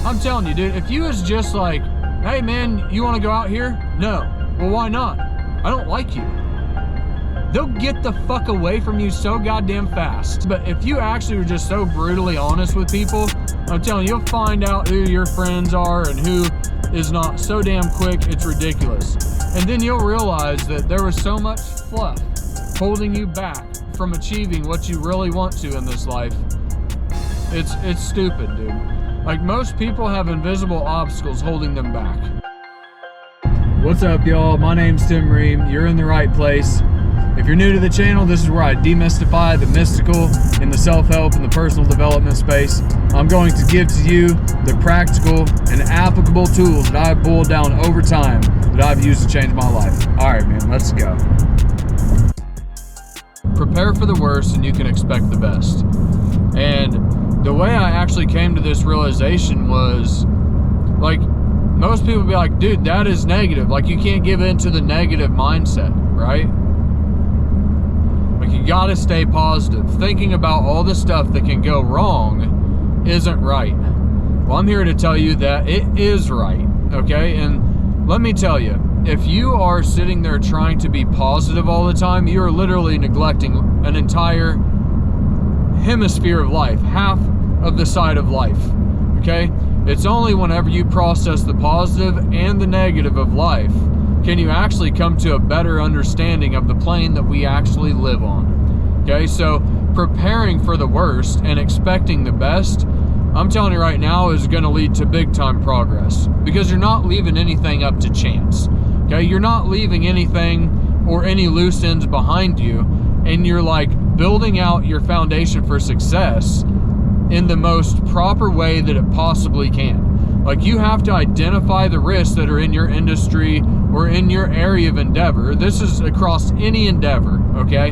I'm telling you, dude, if you was just like, hey man, you want to go out here? No. Well, why not? I don't like you. They'll get the fuck away from you so goddamn fast. But if you actually were just so brutally honest with people, I'm telling you, you'll find out who your friends are and who is not. So damn quick, it's ridiculous. And then you'll realize that there was so much fluff holding you back from achieving what you really want to in this life. It's stupid, dude. Like, most people have invisible obstacles holding them back. What's up, y'all? My name's Tim Ream. You're in the right place. If you're new to the channel, this is where I demystify the mystical in the self-help and the personal development space. I'm going to give to you the practical and applicable tools that I've boiled down over time that I've used to change my life. All right, man, let's go. Prepare for the worst and you can expect the best. And the way I actually came to this realization was, like, most people be like, dude, that is negative. Like, you can't give in to the negative mindset, right? Like, you gotta stay positive. Thinking about all the stuff that can go wrong isn't right. Well, I'm here to tell you that it is right, okay? And let me tell you, if you are sitting there trying to be positive all the time, you are literally neglecting an entire hemisphere of life, half of the side of life, okay? It's only whenever you process the positive and the negative of life can you actually come to a better understanding of the plane that we actually live on. Okay, so preparing for the worst and expecting the best, I'm telling you right now, is going to lead to big time progress, because you're not leaving anything up to chance. Okay, you're not leaving anything or any loose ends behind you, and you're like building out your foundation for success in the most proper way that it possibly can. Like, you have to identify the risks that are in your industry or in your area of endeavor. This is across any endeavor, okay?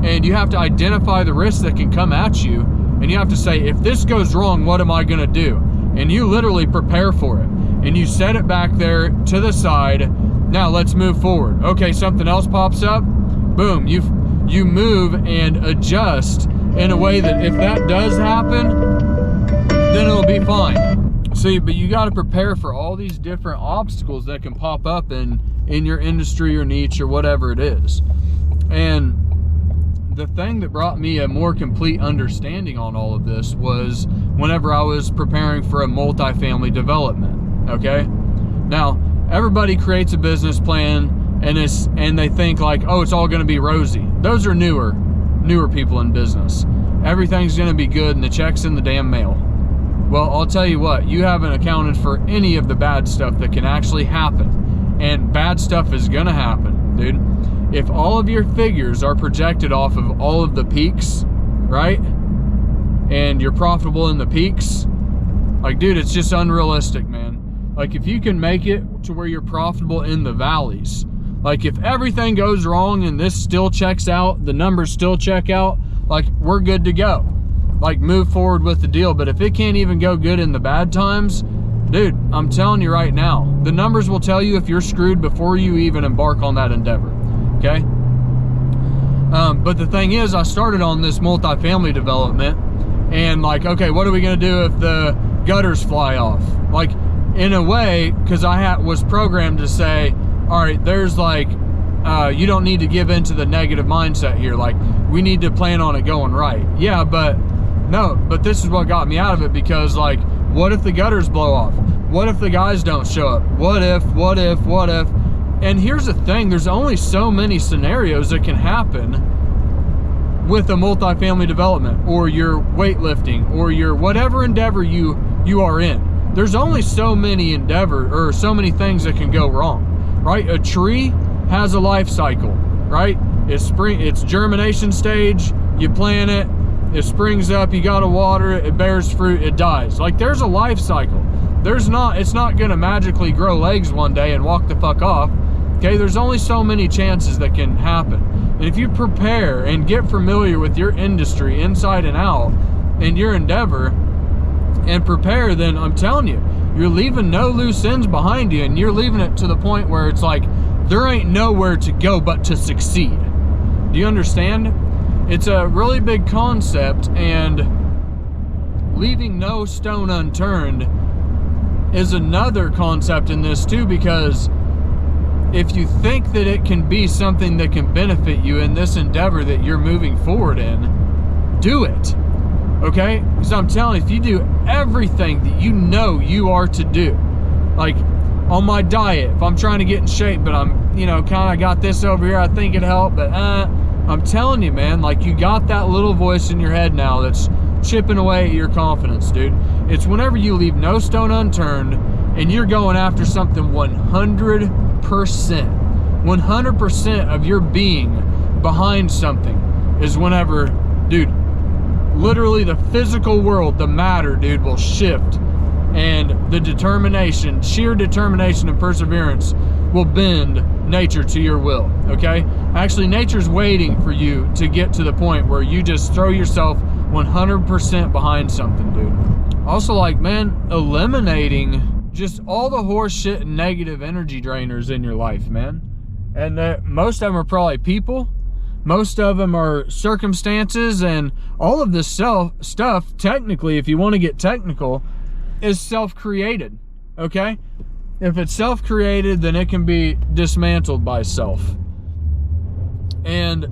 And you have to identify the risks that can come at you, and you have to say, if this goes wrong, what am I gonna do? And you literally prepare for it, and you set it back there to the side. Now let's move forward. Okay, something else pops up, boom, you move and adjust in a way that if that does happen, then it'll be fine. See, but you got to prepare for all these different obstacles that can pop up in your industry or niche or whatever it is. And the thing that brought me a more complete understanding on all of this was whenever I was preparing for a multifamily development, okay? Now, everybody creates a business plan and they think like, oh, it's all going to be rosy. Those are newer people in business. Everything's going to be good and the check's in the damn mail. Well, I'll tell you what, you haven't accounted for any of the bad stuff that can actually happen. And bad stuff is gonna happen, dude. If all of your figures are projected off of all of the peaks, right? And you're profitable in the peaks, like, dude, it's just unrealistic, man. Like, if you can make it to where you're profitable in the valleys, like if everything goes wrong and this still checks out, the numbers still check out, like, we're good to go. Like, move forward with the deal. But if it can't even go good in the bad times, dude, I'm telling you right now, the numbers will tell you if you're screwed before you even embark on that endeavor, okay? But the thing is, I started on this multifamily development and like, okay, what are we gonna do if the gutters fly off? Like, in a way, because I was programmed to say, all right, there's like, you don't need to give into the negative mindset here. Like, we need to plan on it going right. Yeah, but no, but this is what got me out of it, because like, what if the gutters blow off? What if the guys don't show up? What if? And here's the thing, there's only so many scenarios that can happen with a multifamily development or your weightlifting or your whatever endeavor you are in. There's only so many so many things that can go wrong, right? A tree has a life cycle, right? It's germination stage, you plant it, it springs up, you gotta water it, it bears fruit, it dies. Like, there's a life cycle. It's not gonna magically grow legs one day and walk the fuck off. Okay, there's only so many chances that can happen. And if you prepare and get familiar with your industry inside and out and your endeavor and prepare, then I'm telling you, you're leaving no loose ends behind you, and you're leaving it to the point where it's like, there ain't nowhere to go but to succeed. Do you understand? It's a really big concept, and leaving no stone unturned is another concept in this too, because if you think that it can be something that can benefit you in this endeavor that you're moving forward in, do it. Okay? Because I'm telling you, if you do everything that you know you are to do, like on my diet, if I'm trying to get in shape, but I'm, you know, kind of got this over here, I think it'd help, but I'm telling you, man, like you got that little voice in your head now that's chipping away at your confidence, dude. It's whenever you leave no stone unturned and you're going after something 100%, 100% of your being behind something is whenever, dude, literally the physical world, the matter, dude, will shift, and the determination, sheer determination and perseverance will bend nature to your will, okay? Actually, nature's waiting for you to get to the point where you just throw yourself 100% behind something, dude. Also, like, man, eliminating just all the horse shit and negative energy drainers in your life, man. And most of them are probably people. Most of them are circumstances, and all of this stuff, technically, if you want to get technical, is self-created, okay? If it's self-created, then it can be dismantled by self. And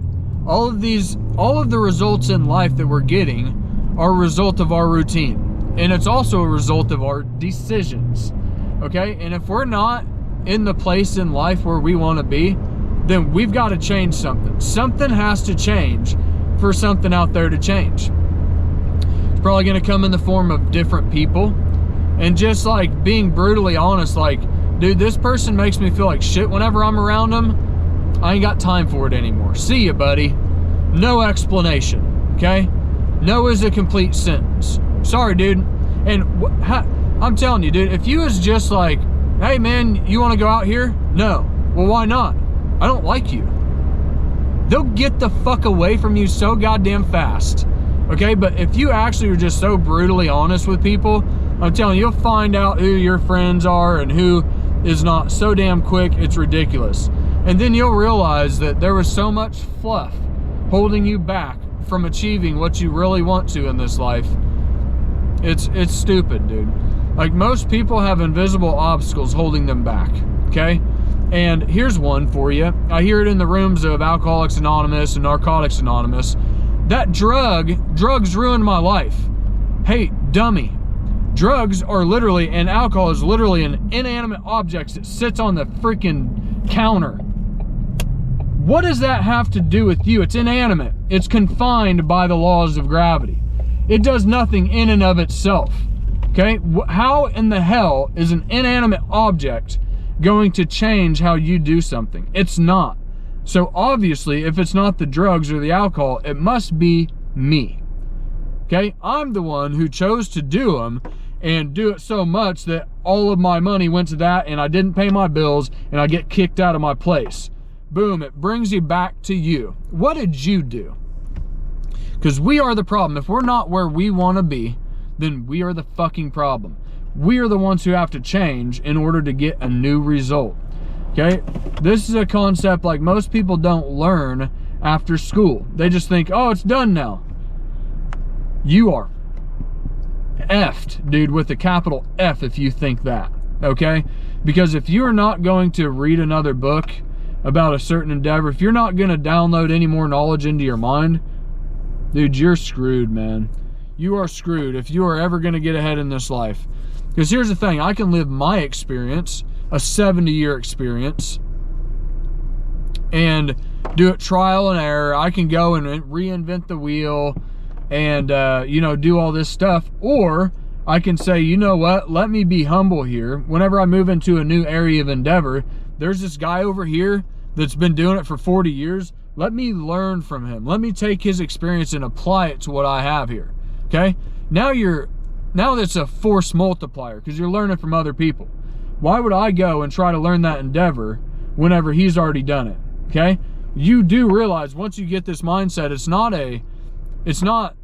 all of the results in life that we're getting are a result of our routine. And it's also a result of our decisions, okay? And if we're not in the place in life where we want to be, then we've got to change something. Something has to change for something out there to change. It's probably going to come in the form of different people. And just like being brutally honest, like, dude, this person makes me feel like shit whenever I'm around them. I ain't got time for it anymore. See ya, buddy. No explanation, okay? No is a complete sentence. Sorry, dude. And I'm telling you, dude, if you was just like, hey, man, you want to go out here? No. Well, why not? I don't like you. They'll get the fuck away from you so goddamn fast, okay? But if you actually are just so brutally honest with people, I'm telling you, you'll find out who your friends are and who is not so damn quick, it's ridiculous. And then you'll realize that there was so much fluff holding you back from achieving what you really want to in this life. It's stupid, dude. Like, most people have invisible obstacles holding them back, okay? And here's one for you. I hear it in the rooms of Alcoholics Anonymous and Narcotics Anonymous. That drugs ruined my life. Hey, dummy. Drugs are literally, and alcohol is literally an inanimate object that sits on the freaking counter. What does that have to do with you? It's inanimate. It's confined by the laws of gravity. It does nothing in and of itself. Okay? How in the hell is an inanimate object going to change how you do something? It's not. So obviously, if it's not the drugs or the alcohol, it must be me. Okay? I'm the one who chose to do them, and do it so much that all of my money went to that, and I didn't pay my bills, and I get kicked out of my place. Boom, it brings you back to you. What did you do? Because we are the problem. If we're not where we want to be, then we are the fucking problem. We are the ones who have to change in order to get a new result. Okay? This is a concept like most people don't learn after school. They just think, oh, it's done now. You are effed, dude, with a capital F if you think that, okay? Because if you're not going to read another book about a certain endeavor, if you're not going to download any more knowledge into your mind, dude, you're screwed, man. You are screwed if you are ever going to get ahead in this life. Because here's the thing, I can live my experience, a 70-year experience, and do it trial and error. I can go and reinvent the wheel and, you know, do all this stuff. Or I can say, you know what, let me be humble here. Whenever I move into a new area of endeavor, there's this guy over here that's been doing it for 40 years. Let me learn from him. Let me take his experience and apply it to what I have here. Okay? Now that's a force multiplier because you're learning from other people. Why would I go and try to learn that endeavor whenever he's already done it? Okay? You do realize once you get this mindset, it's not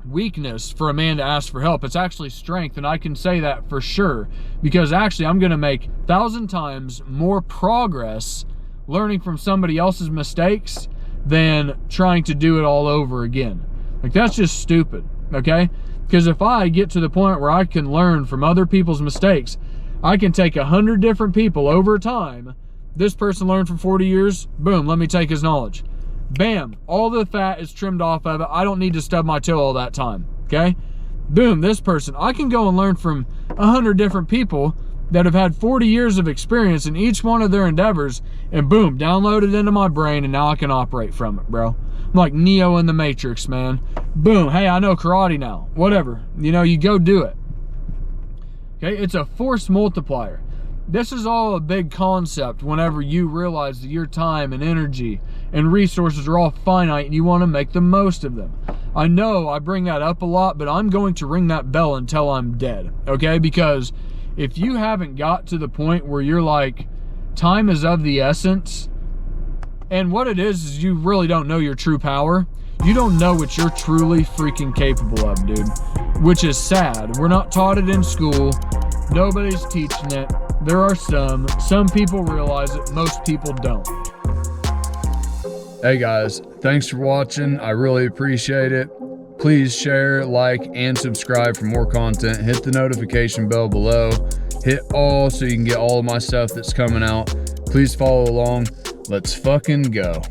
weakness for a man to ask for help. It's actually strength, and I can say that for sure because actually I'm going to make 1,000 times more progress learning from somebody else's mistakes than trying to do it all over again. Like, that's just stupid, okay? Because if I get to the point where I can learn from other people's mistakes, I can take 100 different people over time. This person learned for 40 years, boom, let me take his knowledge. Bam, all the fat is trimmed off of it. I don't need to stub my toe all that time, okay? Boom, this person, I can go and learn from 100 different people that have had 40 years of experience in each one of their endeavors, and boom, download it into my brain, and now I can operate from it, bro. I'm like Neo in the Matrix, man. Boom, hey, I know karate now, whatever. You know, you go do it. Okay, it's a force multiplier. This is all a big concept whenever you realize that your time and energy and resources are all finite and you want to make the most of them. I know I bring that up a lot, but I'm going to ring that bell until I'm dead, okay? Because if you haven't got to the point where you're like, time is of the essence, and what it is you really don't know your true power. You don't know what you're truly freaking capable of, dude, which is sad. We're not taught it in school. Nobody's teaching it. There are some people realize it, most people don't. Hey guys, thanks for watching. I really appreciate it. Please share, like, and subscribe for more content. Hit the notification bell below. Hit all so you can get all of my stuff that's coming out. Please follow along. Let's fucking go.